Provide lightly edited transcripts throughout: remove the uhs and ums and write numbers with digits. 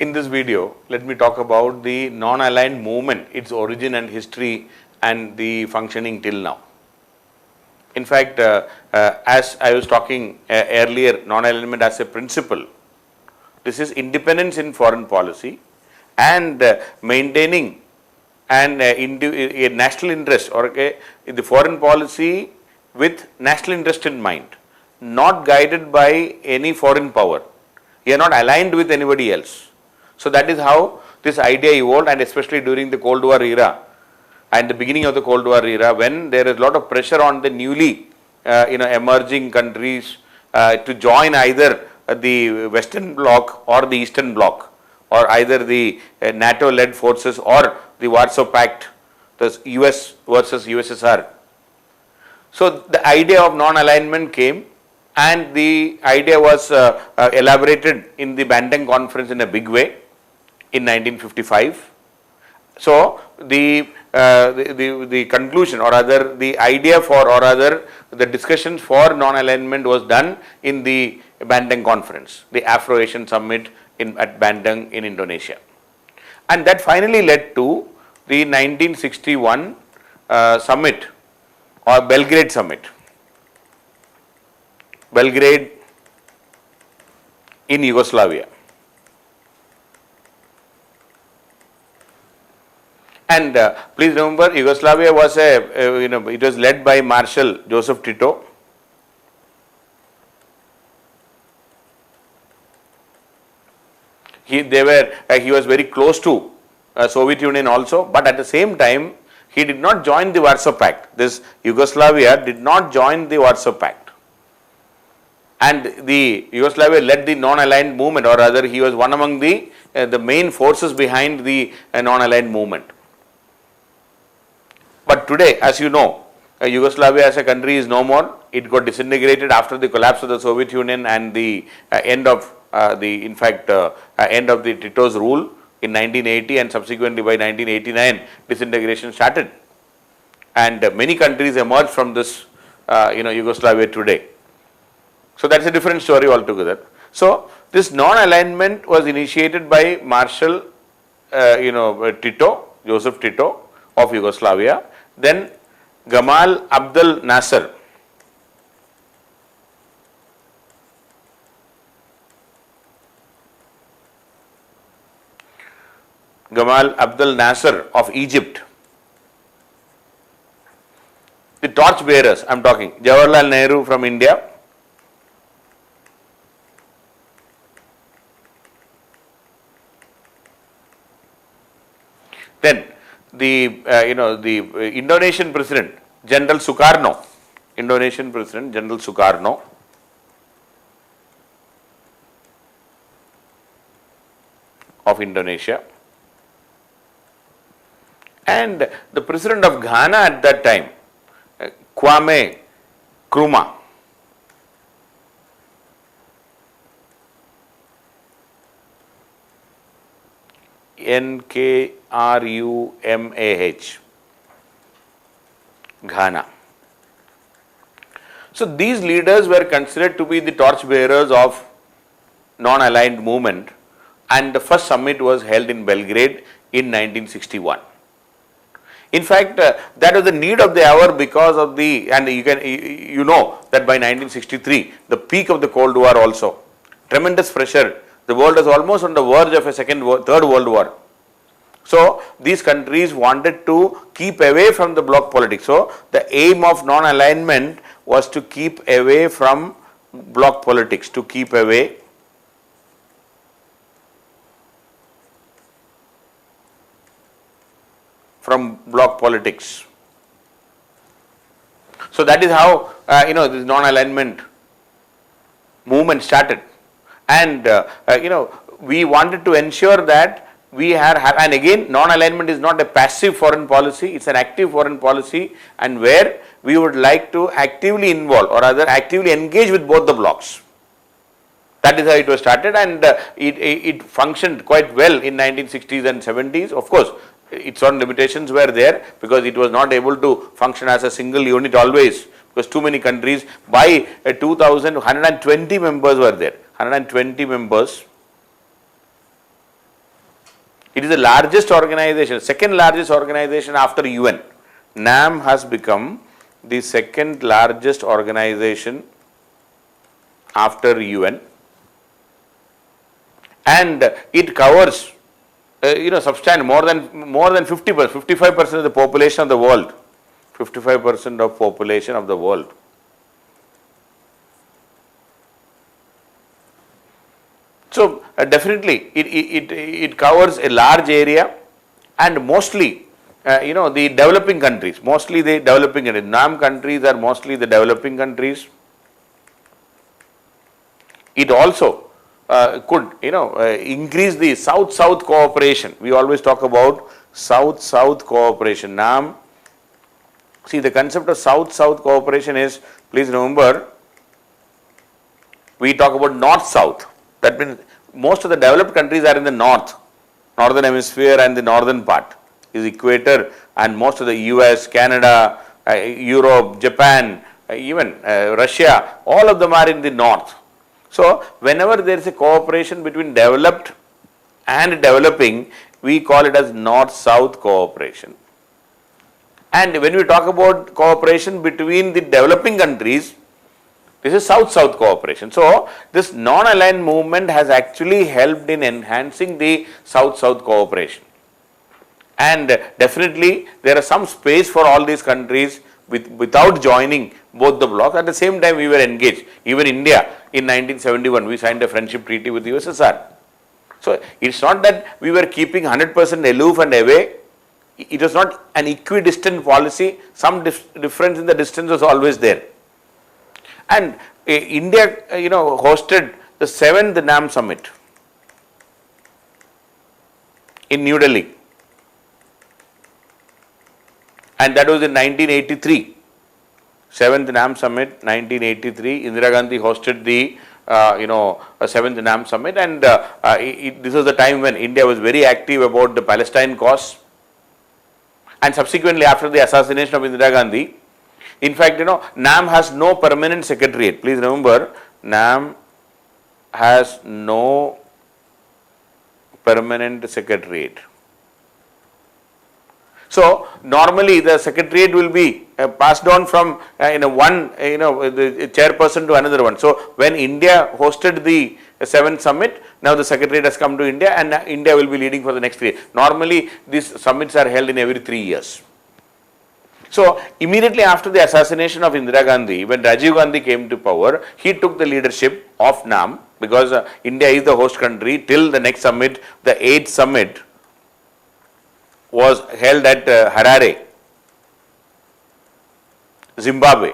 In this video, let me talk about the non-aligned movement, its origin and history and the functioning till now. In fact, as I was talking earlier, non-alignment as a principle, this is independence in foreign policy and maintaining and a national interest or the foreign policy with national interest in mind, not guided by any foreign power. You are not aligned with anybody else. So that is how this idea evolved, and especially during the Cold War era and the beginning of the Cold War era, when there is a lot of pressure on the newly emerging countries to join either the Western Bloc or the Eastern Bloc, or either the NATO-led forces or the Warsaw Pact, the US versus USSR. So the idea of non-alignment came, and the idea was elaborated in the Bandung Conference in a big way in 1955. So the conclusion, or rather the idea for, or rather the discussions for non-alignment was done in the Bandung Conference, the Afro-Asian Summit at Bandung in Indonesia, and that finally led to the 1961 summit or Belgrade Summit. Belgrade in Yugoslavia. And please remember, Yugoslavia was it was led by Marshal Joseph Tito. He was very close to Soviet Union also, but at the same time he did not join the Warsaw Pact. This Yugoslavia did not join the Warsaw Pact, and the Yugoslavia led the non-aligned movement, or rather he was one among the main forces behind the non-aligned movement. But today, as you know, Yugoslavia as a country is no more. It got disintegrated after the collapse of the Soviet Union and the end of end of the Tito's rule in 1980, and subsequently by 1989 disintegration started, and many countries emerged from this Yugoslavia today. So that's a different story altogether. So this non-alignment was initiated by Marshal Tito, Joseph Tito of Yugoslavia, then Gamal Abdel Nasser, of Egypt. The torch bearers, I am talking, Jawaharlal Nehru from India, then the Indonesian President General Sukarno, of Indonesia, and the President of Ghana at that time, Kwame Nkrumah. Nkrumah, Ghana. So these leaders were considered to be the torch bearers of non-aligned movement, and the first summit was held in Belgrade in 1961. In fact, that was the need of the hour because of and you know that by 1963, the peak of the Cold War also, tremendous pressure. The world was almost on the verge of a third world war. So these countries wanted to keep away from the bloc politics. So the aim of non-alignment was to keep away from bloc politics, to keep away from bloc politics. So that is how this non-alignment movement started, and we wanted to ensure that we and again, non-alignment is not a passive foreign policy, it's an active foreign policy, and where we would like to actively involve, or rather actively engage with both the blocs. That is how it was started, and it functioned quite well in 1960s and 70s. Of course, its own limitations were there because it was not able to function as a single unit always, because too many countries. By 2000, 120 members were there, 120 members It is the largest organization, second largest organization after UN. NAM has become the second largest organization after UN, and it covers substantial more than 50%, 55% of the population of the world, 55% of population of the world. So definitely it covers a large area, and mostly the developing countries, NAM countries are mostly the developing countries. It also could increase the South-South cooperation. We always talk about South-South cooperation. NAM, see, the concept of South-South cooperation is, please remember, we talk about North-South. That means most of the developed countries are in the northern hemisphere, and the northern part is equator, and most of the US, Canada, Europe, Japan, even Russia, all of them are in the north. So whenever there is a cooperation between developed and developing, we call it as North-South cooperation. And when we talk about cooperation between the developing countries, this is South-South cooperation. So this non-aligned movement has actually helped in enhancing the South-South cooperation. And definitely there is some space for all these countries without joining both the blocs. At the same time, we were engaged. Even India in 1971, we signed a friendship treaty with the USSR. So it's not that we were keeping 100% aloof and away. It was not an equidistant policy. Some difference in the distance was always there. And India, hosted the 7th NAM summit in New Delhi, and that was in 1983. 7th NAM summit, 1983. Indira Gandhi hosted the 7th NAM summit, and this was the time when India was very active about the Palestine cause. And subsequently, after the assassination of Indira Gandhi, in fact, NAM has no permanent secretariat. Please remember, NAM has no permanent secretariat. So normally the secretariat will be passed on from the chairperson to another one. So when India hosted the 7th summit, now the secretariat has come to India, and India will be leading for the next 3 years. Normally these summits are held in every 3 years. So immediately after the assassination of Indira Gandhi, when Rajiv Gandhi came to power, he took the leadership of NAM, because India is the host country till the next summit. The 8th summit was held at Harare, Zimbabwe,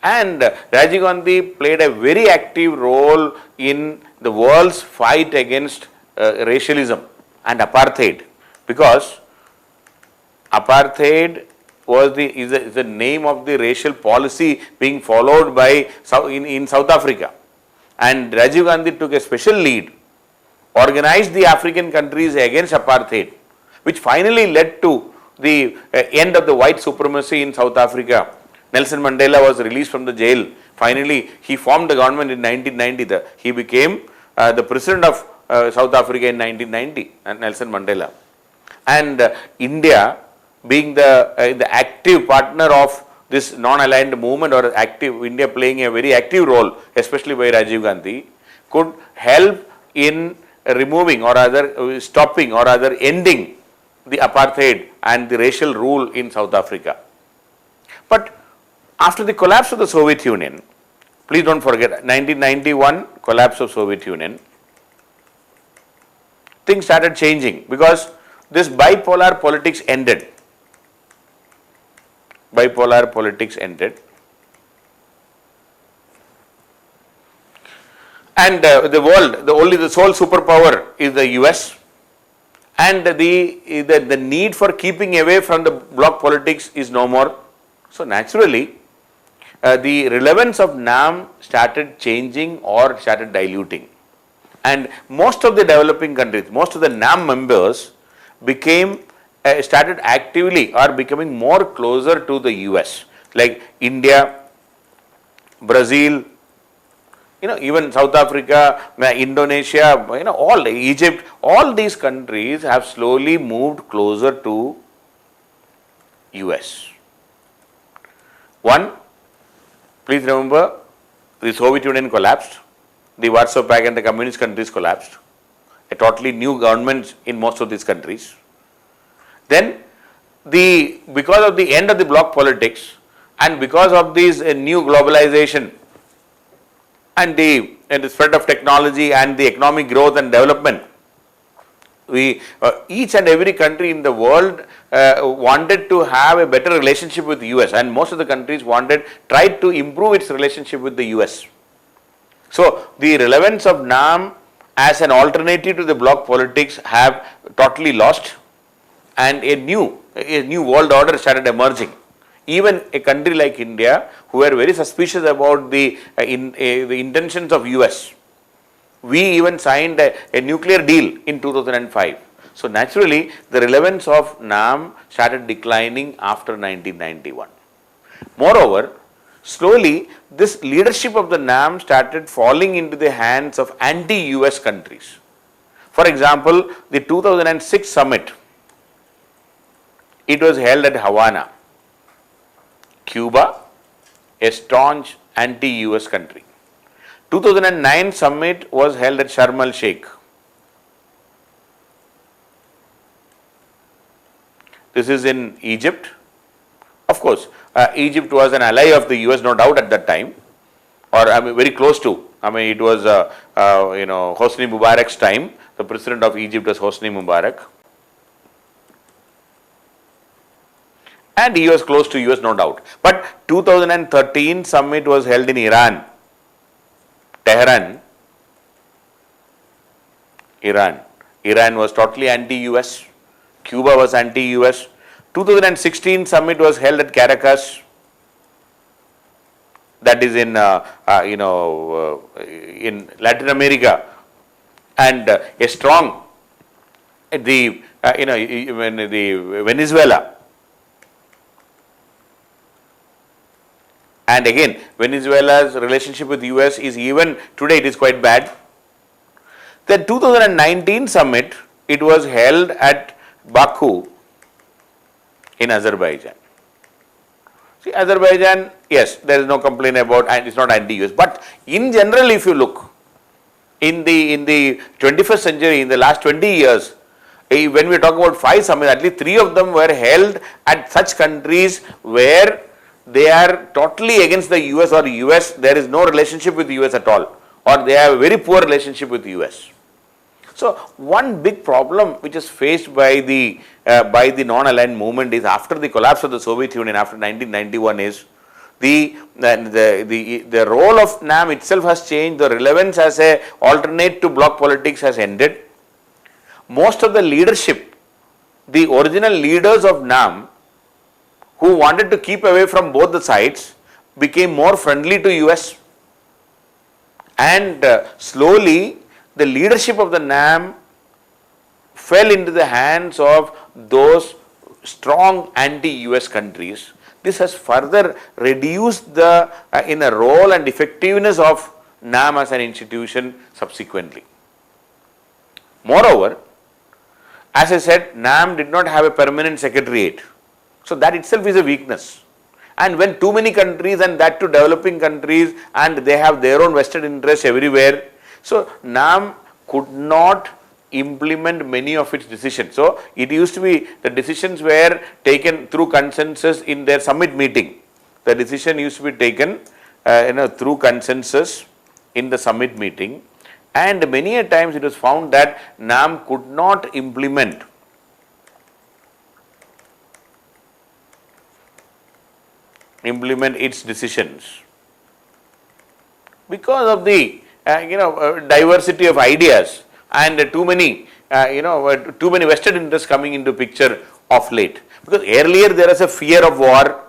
and Rajiv Gandhi played a very active role in the world's fight against racialism and apartheid, because apartheid is the name of the racial policy being followed by in South Africa, and Rajiv Gandhi took a special lead, organized the African countries against apartheid, which finally led to the end of the white supremacy in South Africa. Nelson Mandela was released from the jail. Finally, he formed the government in 1990. He became the president of South Africa in 1990, Nelson Mandela. And India, being the active partner of this non-aligned movement, or India playing a very active role, especially by Rajiv Gandhi, could help in removing or rather stopping or rather ending the apartheid and the racial rule in South Africa. But after the collapse of the Soviet Union, please don't forget, 1991 collapse of Soviet Union, things started changing, because this bipolar politics ended. Bipolar politics ended. And the world, the sole superpower is the US, and the need for keeping away from the bloc politics is no more. So naturally, the relevance of NAM started changing or started diluting, and most of the developing countries, most of the NAM members started actively or becoming more closer to the US, like India, Brazil, even South Africa, Indonesia, all Egypt, all these countries have slowly moved closer to US. One, please remember, the Soviet Union collapsed, the Warsaw Pact and the communist countries collapsed, a totally new government in most of these countries. Then, because of the end of the bloc politics and because of this new globalization and the spread of technology and the economic growth and development, each and every country in the world wanted to have a better relationship with the US, and most of the countries tried to improve its relationship with the US. So, the relevance of NAM as an alternative to the bloc politics have totally lost, and a new world order started emerging. Even a country like India, who were very suspicious about the intentions of US, we even signed a nuclear deal in 2005. So naturally, the relevance of NAM started declining after 1991. Moreover, slowly this leadership of the NAM started falling into the hands of anti-US countries. For example, the 2006 summit, it was held at Havana. Cuba, a staunch anti-US country. 2009 summit was held at Sharm el-Sheikh. This is in Egypt. Of course, Egypt was an ally of the US, no doubt at that time, or very close to. It was Hosni Mubarak's time. The president of Egypt was Hosni Mubarak, and he was close to US, no doubt. But 2013 summit was held in Iran. Tehran, Iran was totally anti-US, Cuba was anti-US. 2016 summit was held at Caracas, that is in in Latin America, and a strong the Venezuela. And again, Venezuela's relationship with the US is even today it is quite bad. The 2019 summit, it was held at Baku in Azerbaijan. See, Azerbaijan, yes, there is no complaint about, and it's not anti-US. But in general, if you look, in the 21st century, in the last 20 years, when we talk about 5 summits, at least 3 of them were held at such countries where they are totally against the US, or US, there is no relationship with the US at all, or they have a very poor relationship with the US. So one big problem which is faced by the non-aligned movement is, after the collapse of the Soviet Union after 1991, is the role of NAM itself has changed. The relevance as a alternate to bloc politics has ended. Most of the leadership, the original leaders of NAM, who wanted to keep away from both the sides, became more friendly to US, and slowly the leadership of the NAM fell into the hands of those strong anti-US countries. This has further reduced the role and effectiveness of NAM as an institution subsequently. Moreover, as I said, NAM did not have a permanent secretariat. So that itself is a weakness. And when too many countries, and that to developing countries, and they have their own vested interests everywhere, so NAM could not implement many of its decisions. So it used to be, the decisions were taken through consensus in their summit meeting. The decision used to be taken through consensus in the summit meeting, and many a times it was found that NAM could not implement its decisions because of the diversity of ideas and too many vested interests coming into picture of late. Because earlier there was a fear of war,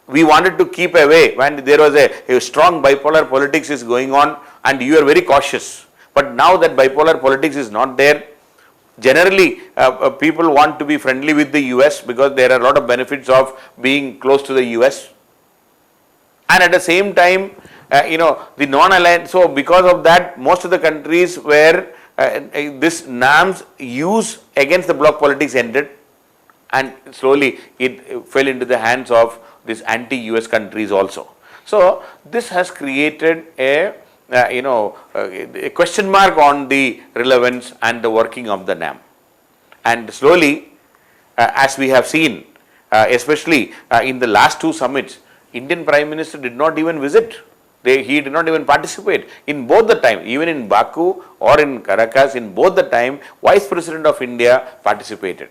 we wanted to keep away when there was a strong bipolar politics is going on, and you are very cautious. But now that bipolar politics is not there, generally people want to be friendly with the US because there are a lot of benefits of being close to the US. And at the same time, the non-aligned, so because of that, most of the countries where this NAM's use against the bloc politics ended, and slowly it fell into the hands of these anti-US countries also. So this has created a a question mark on the relevance and the working of the NAM. And slowly, as we have seen, especially in the last two summits, Indian Prime Minister did not even visit. He did not even participate in both the time, even in Baku or in Caracas, in both the time, Vice President of India participated.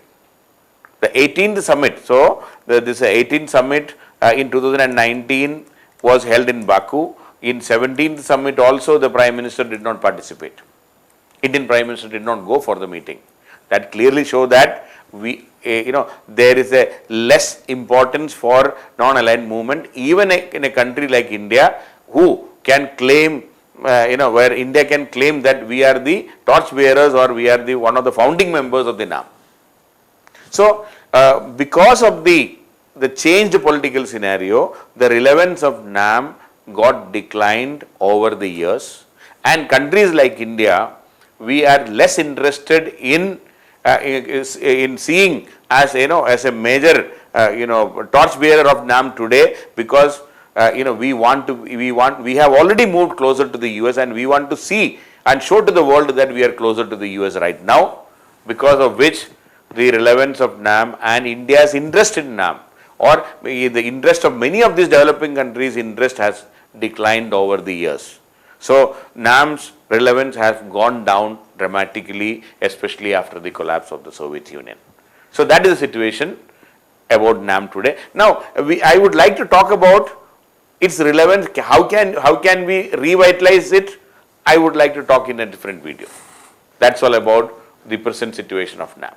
The 18th summit, so this 18th summit in 2019 was held in Baku. In 17th summit also the Prime Minister did not participate. Indian Prime Minister did not go for the meeting. That clearly show that there is a less importance for non-aligned movement even in a country like India, who can claim where India can claim that we are the torch bearers or we are the one of the founding members of the NAM. So because of the changed political scenario, the relevance of NAM got declined over the years, and countries like India, we are less interested in seeing as as a major torch bearer of NAM today, because we have already moved closer to the US, and we want to see and show to the world that we are closer to the US right now, because of which the relevance of NAM and India's interest in NAM, or the interest of many of these developing countries' interest has declined over the years. So NAM's relevance has gone down dramatically, especially after the collapse of the Soviet Union. So that is the situation about NAM today. Now I would like to talk about its relevance. How can we revitalize it? I would like to talk in a different video. That's all about the present situation of NAM.